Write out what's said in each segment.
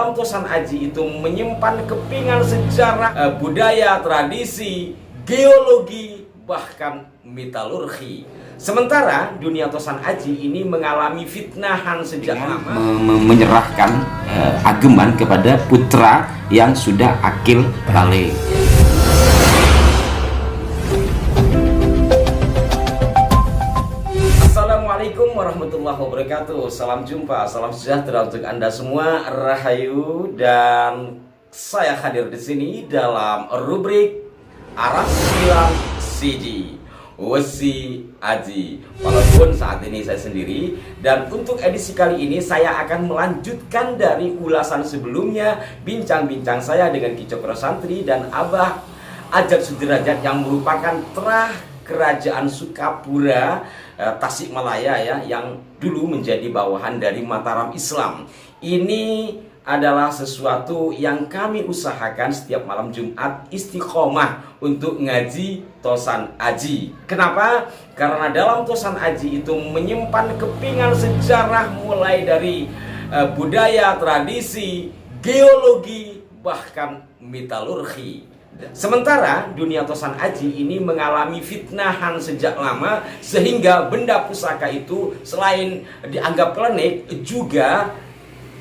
dalam Tosan Aji itu menyimpan kepingan sejarah, budaya, tradisi, geologi, bahkan metalurgi. Sementara dunia Tosan Aji ini mengalami fitnahan sejak lama, menyerahkan ageman kepada putra yang sudah akil balik. Assalamualaikum warahmatullahi wabarakatuh. Salam jumpa, salam sejahtera untuk Anda semua. Rahayu, dan saya hadir di sini dalam rubrik Arah 9 Siji Wesi Aji. Walaupun saat ini saya sendiri, dan untuk edisi kali ini saya akan melanjutkan dari ulasan sebelumnya, bincang-bincang saya dengan Ki Cokro Santri dan Abah Ajat Sudrajat yang merupakan terah Kerajaan Sukapura, Tasikmalaya ya, yang dulu menjadi bawahan dari Mataram Islam. Ini adalah sesuatu yang kami usahakan setiap malam Jumat istiqomah untuk ngaji Tosan Aji. Kenapa? Karena dalam Tosan Aji itu menyimpan kepingan sejarah mulai dari budaya, tradisi, geologi, bahkan metalurgi. Sementara dunia Tosan Aji ini mengalami fitnahan sejak lama, sehingga benda pusaka itu selain dianggap klinik juga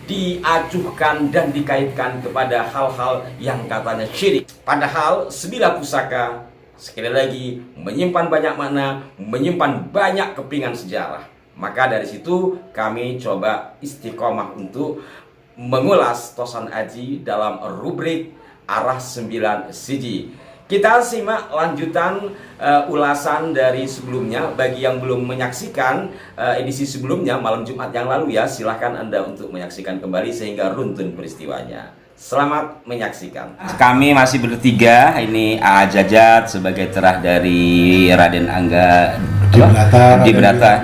diacuhkan dan dikaitkan kepada hal-hal yang katanya syirik. Padahal sebilah pusaka, sekali lagi, menyimpan banyak makna, menyimpan banyak kepingan sejarah. Maka dari situ kami coba istiqomah untuk mengulas Tosan Aji dalam rubrik Arah 9 Siji. Kita simak lanjutan ulasan dari sebelumnya. Bagi yang belum menyaksikan edisi sebelumnya malam Jumat yang lalu ya, silahkan Anda untuk menyaksikan kembali sehingga runtun peristiwanya. Selamat menyaksikan. Kami masih bertiga, ini A. Jajat sebagai terah dari Raden Angga Dibrata.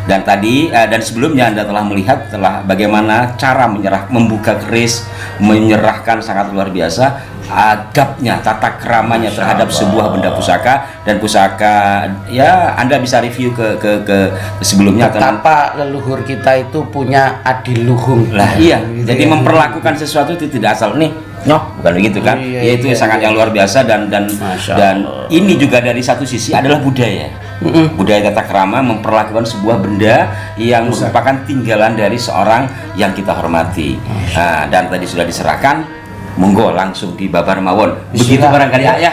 Dan tadi dan sebelumnya Anda telah melihat bagaimana cara membuka keris, menyerahkan sangat luar biasa adabnya, tata keramanya terhadap sebuah benda pusaka. Dan pusaka ya Anda bisa review ke sebelumnya. Betapa leluhur kita itu punya adiluhung lah, iya gitu. Jadi ya, memperlakukan sesuatu itu tidak asal nih bukan begitu kan, yaitu sangat yang luar biasa. Dan ini juga dari satu sisi adalah budaya. Budaya tata krama memperlakukan sebuah benda yang merupakan tinggalan dari seorang yang kita hormati. Dan tadi sudah diserahkan, monggo langsung di babar mawon. Begitu barangkali ya.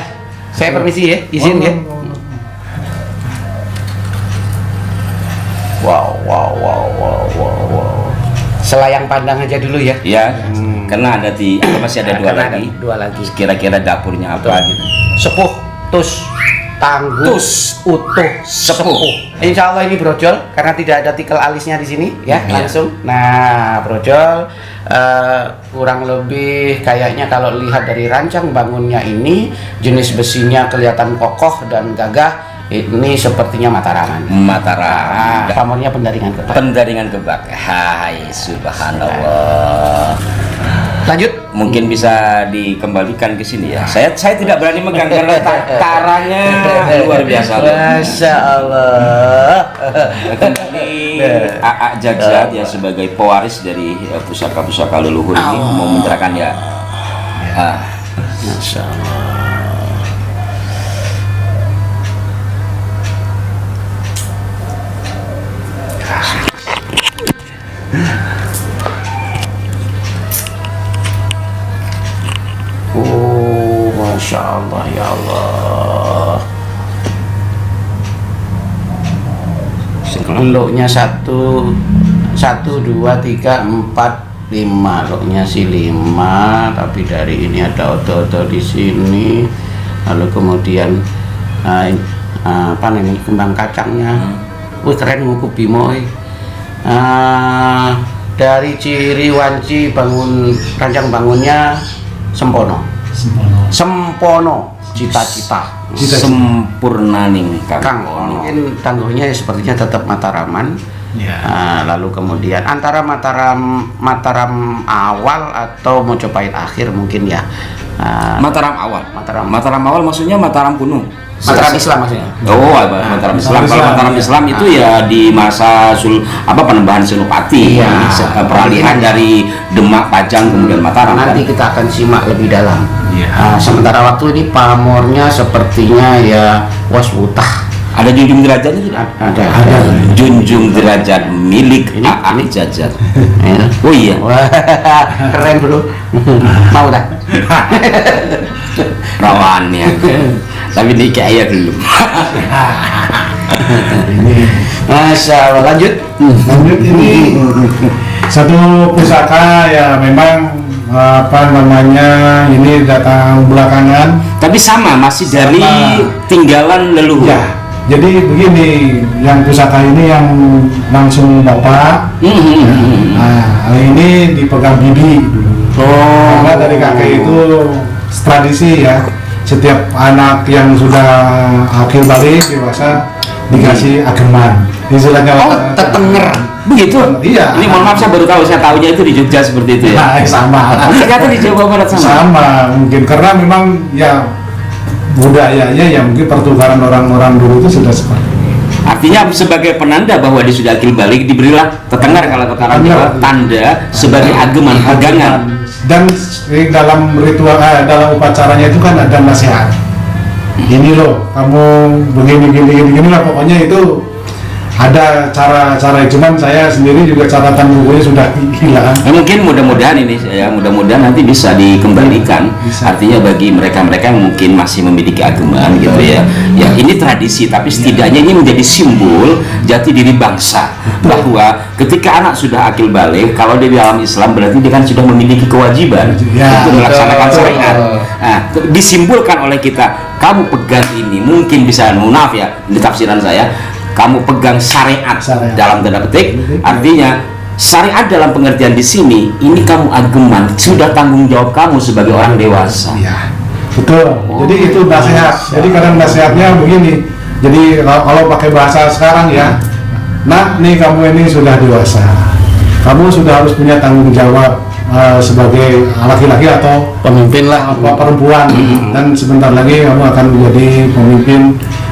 Saya permisi ya, izin ya. Wow. Selayang pandang aja dulu ya. Ya, karena masih ada dua lagi. Kira-kira dapurnya apa gitu. Sepuh, tus, tangguh, utuh, sepuh. Insya Allah ini brojol karena tidak ada tikel alisnya di sini ya, langsung. Nah, brojol kurang lebih kayaknya kalau lihat dari rancang bangunnya ini, jenis besinya kelihatan kokoh dan gagah. Ini sepertinya Mataraman. Pamornya pendaringan kebak. Hai, subhanallah. Lanjut, mungkin bisa dikembalikan ke sini ya. Saya tidak berani megang karena takarannya luar biasa. Masya Allah. Ini A. Jajat ya sebagai pewaris dari pusaka-pusaka leluhur ini mau menyerahkan ya. Masya Allah. Masya Allah, ya Allah. Loknya 1, 2, 3, 4, 5. Loknya sih 5, tapi dari ini ada oto-oto di sini. Lalu kemudian apa namanya, kembang kacangnya. Wih, keren ngukup Bimo. Dari ciri wanci rancang bangunnya sempono, cita-cita sempurnaning Kang. Mungkin tangguhnya sepertinya tetap Mataraman. Ya. Lalu kemudian antara Mataram awal atau Mojopahit akhir mungkin ya. Mataram awal. Mataram awal maksudnya Mataram kuno. Mataram Islam maksudnya. Oh, Mataram Islam. Kalau Mataram Islam itu ya di masa penembahan Senopati, peralihan dari Demak, Pajang kemudian Mataram. Nanti kita akan simak lebih dalam. Ya. Sementara waktu ini pamornya sepertinya ya waswutah. Ada junjung derajatnya tidak? Ada. Junjung derajat milik AA Jajat. Oh iya. Wah, keren bro. Mau tak? Rawannya. Tapi ini kayak dulu. Masya Allah, lanjut ini satu pusaka ya memang ini datang belakangan. Tapi masih dari tinggalan leluhur. Ya. Jadi begini, yang pusaka ini yang langsung bapak. Nah, ini dipegang bibi dulu. Karena dari kakek itu tradisi ya, setiap anak yang sudah akhir balik dewasa dikasih ageman. Tetenger. Begitu? Iya. Ini mohon maaf, saya baru tahu. Saya tahunya itu di Jogja seperti itu ya. Nah, sama. Ternyata di Jawa Barat sama. Sama mungkin karena memang ya budayanya ya mungkin pertukaran orang-orang dulu itu sudah seperti ini. Artinya sebagai penanda bahwa dia sudah akil balik diberilah tetengar kalau kata Jawa, tanda sebagai ageman pegangan. Dan dalam ritual dalam upacaranya itu kan ada nasihat. Ini loh, kamu begini lah pokoknya itu ada cara-cara, cuman saya sendiri juga catatan bukunya sudah hilang. Mungkin mudah-mudahan ini ya, mudah-mudahan nanti bisa dikembalikan. Bisa. Artinya bagi mereka-mereka yang mungkin masih memiliki ageman gitu ya. Ya ini tradisi, tapi setidaknya ini menjadi simbol jati diri bangsa. Bahwa ketika anak sudah akil balik, kalau dia di dalam Islam berarti dia kan sudah memiliki kewajiban untuk melaksanakan syariat. Nah, disimbolkan oleh kita, kamu pegang ini, mungkin bisa maaf ya, di tafsiran saya, kamu pegang syariat dalam tanda petik, artinya syariat dalam pengertian di sini, ini kamu ageman, sudah tanggung jawab kamu sebagai orang dewasa. Iya, betul. Jadi itu nasihat. Jadi kadang nasihatnya begini. Jadi kalau pakai bahasa sekarang ya, nah nih kamu ini sudah dewasa, kamu sudah harus punya tanggung jawab sebagai laki-laki atau pemimpin lah, perempuan, dan sebentar lagi kamu akan menjadi pemimpin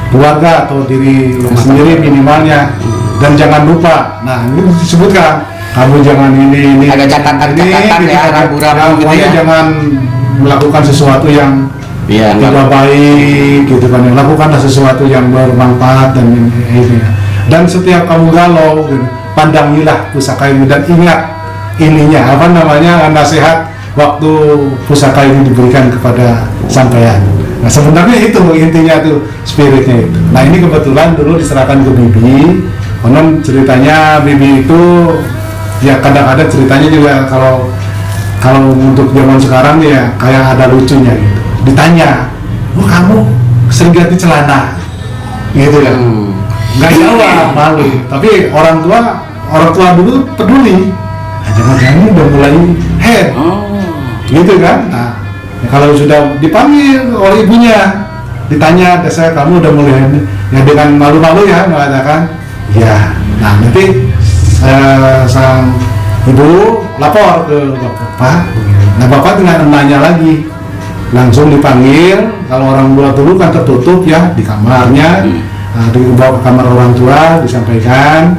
keluarga atau diri sendiri minimalnya. Dan jangan lupa, nah ini disebutkan, kamu jangan ini ada catatan-catatan ya, ragu-ragu gitu ya, jangan melakukan sesuatu yang tidak baik gitu kan, lakukanlah sesuatu yang bermanfaat dan ini. Dan setiap kamu galau gitu, pandangilah pusaka ini dan ingat ininya nasihat waktu pusaka ini diberikan kepada sampean. Nah sebenarnya itu intinya tuh, spiritnya itu. Nah ini kebetulan dulu diserahkan ke bibi. Konon ceritanya bibi itu ya kadang-kadang ceritanya juga kalau untuk zaman sekarang ya kayak ada lucunya gitu. Ditanya, kamu sering ganti celana gitu kan? Nggak jawab, malu. Tapi orang tua dulu peduli. Nah, jangan-jangan udah mulai head gitu kan? Nah, ya kalau sudah dipanggil oleh ibunya, ditanya, "Desa, kamu udah mulai?" Ya dengan malu-malu ya mengatakan, "Ya." Nah, nanti sang ibu lapor ke bapak. Nah, bapak dengan nanya lagi, langsung dipanggil. Kalau orang tua dulu kan tertutup ya di kamarnya, dibawa ke kamar orang tua, disampaikan.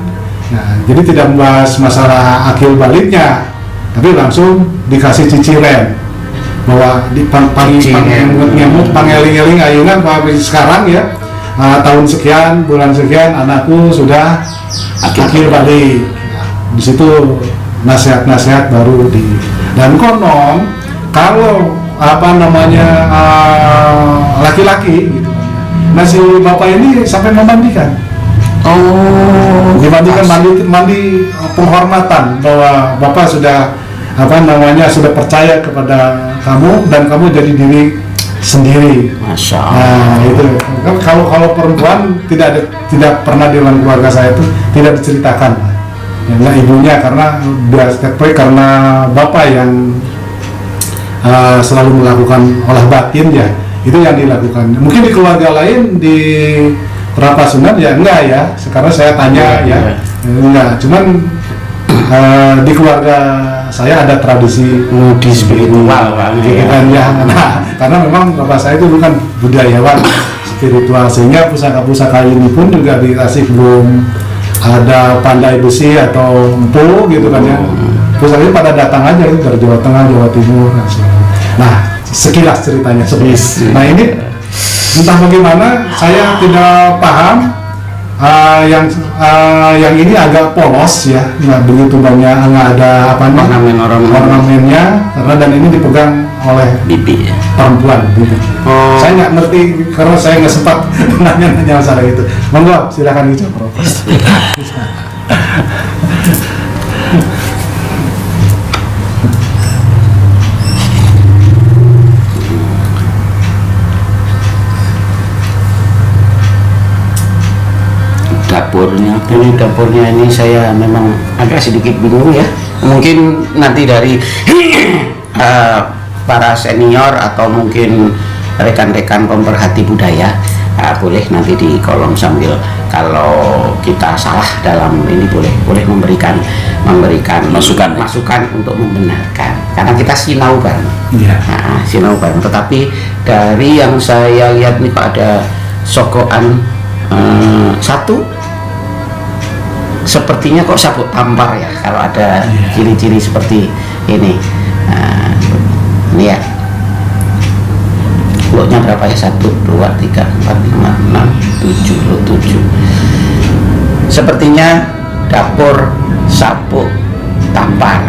Nah, jadi tidak membahas masalah akil baliknya, tapi langsung dikasih ciciren bahwa pangeling-eling ayunan sekarang ya, tahun sekian, bulan sekian anakku sudah akil balik. Nah, di situ nasihat-nasihat baru dan konon kalau laki-laki gitu, nah si bapak ini sampai memandikan. Dimandikan, mandi penghormatan bahwa bapak sudah sudah percaya kepada kamu dan kamu jadi diri sendiri. Masya Allah. Nah itu kan kalau perempuan tidak pernah di dalam keluarga saya itu tidak diceritakan ya, ibunya karena bapak yang selalu melakukan olah batin ya, itu yang dilakukan. Mungkin di keluarga lain di Rapasundan ya enggak ya. Sekarang saya tanya Enggak, cuman di keluarga saya ada tradisi Di spiritual, Pak. gitu kan ya. Nah, karena memang bapak saya itu bukan budayawan spiritual, sehingga pusaka-pusaka ini pun juga dikasih belum ada pandai besi atau empu gitu kan ya. Pusakanya pada datang aja itu dari Jawa Tengah, Jawa Timur dan sebagainya. Nah, sekilas ceritanya seperti itu. Nah, ini entah bagaimana saya tidak paham. Yang ini agak polos ya, nggak begitu banyak, nggak ada apa namanya ornamennya, karena dan ini dipegang oleh Bibi ya. perempuan. Gitu. Saya nggak ngerti karena saya nggak sempat nanya masalah itu. Monggo silakan itu. Dapurnya ini saya memang agak sedikit bingung ya. Mungkin nanti dari para senior atau mungkin rekan-rekan pemerhati budaya boleh nanti di kolom sambil kalau kita salah dalam ini boleh memberikan masukan untuk membenarkan, karena kita sinau bareng. Sinau bareng. Tetapi dari yang saya lihat nih kok ada sogokan satu, sepertinya kok sabuk tampar ya kalau ada ciri-ciri seperti ini. Ini ya, bloknya berapa ya? 1, 2, 3, 4, 5, 6, 7 sepertinya dapur sabuk tampar.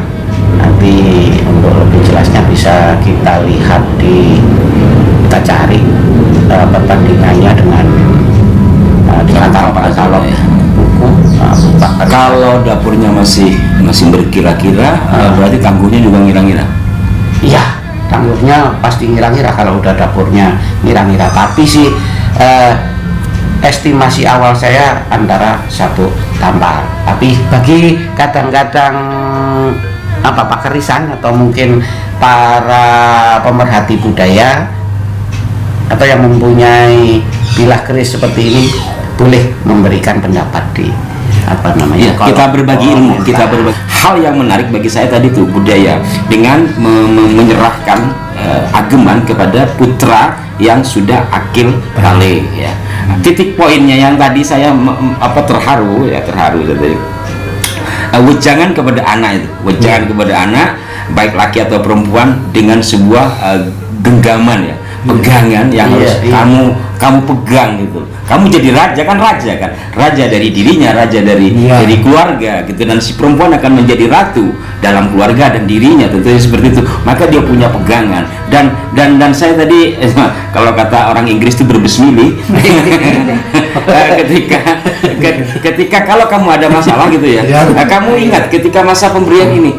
Nanti untuk lebih jelasnya bisa kita lihat kita cari perbandingannya dengan di katalog buku. Kalau dapurnya masih berkira-kira, berarti tangguhnya juga ngira-ngira. Iya, tangguhnya pasti ngira-ngira kalau udah dapurnya ngira-ngira. Tapi sih estimasi awal saya antara sabuk tampar. Tapi bagi kadang-kadang Pak Kerisan atau mungkin para pemerhati budaya atau yang mempunyai bilah keris seperti ini, boleh memberikan pendapat di kita berbagi ilmu, kita berbagi hal yang menarik bagi saya tadi tuh budaya dengan menyerahkan ageman kepada putra yang sudah akil balik ya. Titik poinnya yang tadi saya terharu tadi. Wejangan kepada anak itu, kepada anak baik laki atau perempuan dengan sebuah genggaman ya, pegangan yang harus kamu pegang gitu. Kamu jadi raja kan, raja dari dirinya, raja dari keluarga gitu, dan si perempuan akan menjadi ratu dalam keluarga dan dirinya, tentunya seperti itu. Maka dia punya pegangan dan saya tadi kalau kata orang Inggris itu berbesmili ketika kalau kamu ada masalah gitu ya, kamu ingat ketika masa pemberian ini.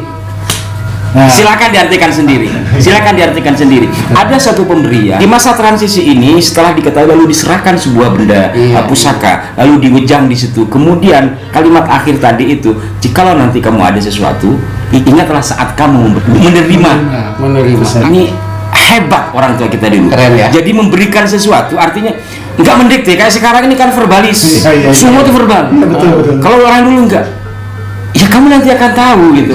Silakan diartikan sendiri. Ada satu pemberian di masa transisi ini, setelah diketahui lalu diserahkan sebuah benda pusaka, lalu diwejang di situ. Kemudian kalimat akhir tadi itu, jikalau nanti kamu ada sesuatu, ingatlah saat kamu menerima. Ini hebat orang tua kita dulu. Keren, ya? Jadi memberikan sesuatu artinya nggak mendikte kayak sekarang ini kan verbalis. Semua itu verbal. Betul. Kalau orang dulu enggak. Ya kamu nanti akan tahu gitu.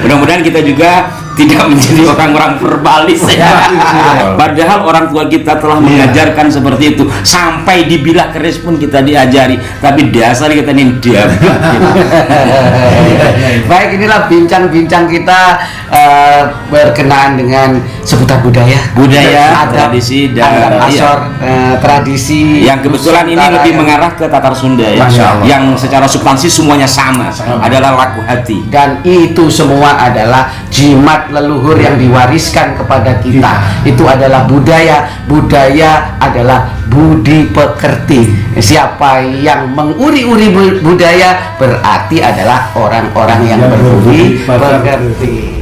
Mudah-mudahan kita juga tidak menjadi orang-orang verbalis ya. Padahal orang tua kita telah mengajarkan seperti itu, sampai di bilah keris pun kita diajari, tapi dasar kita ini diam. Baik, inilah bincang-bincang kita berkenaan dengan seputar budaya, tradisi dan tradisi yang kebetulan ini lebih mengarah ke Tatar Sunda ya, yang secara substansi semuanya sama, adalah laku hati, dan itu semua adalah jimat leluhur yang diwariskan kepada kita. Itu adalah budaya adalah budi pekerti. Siapa yang menguri-uri budaya berarti adalah orang-orang yang berbudi pekerti.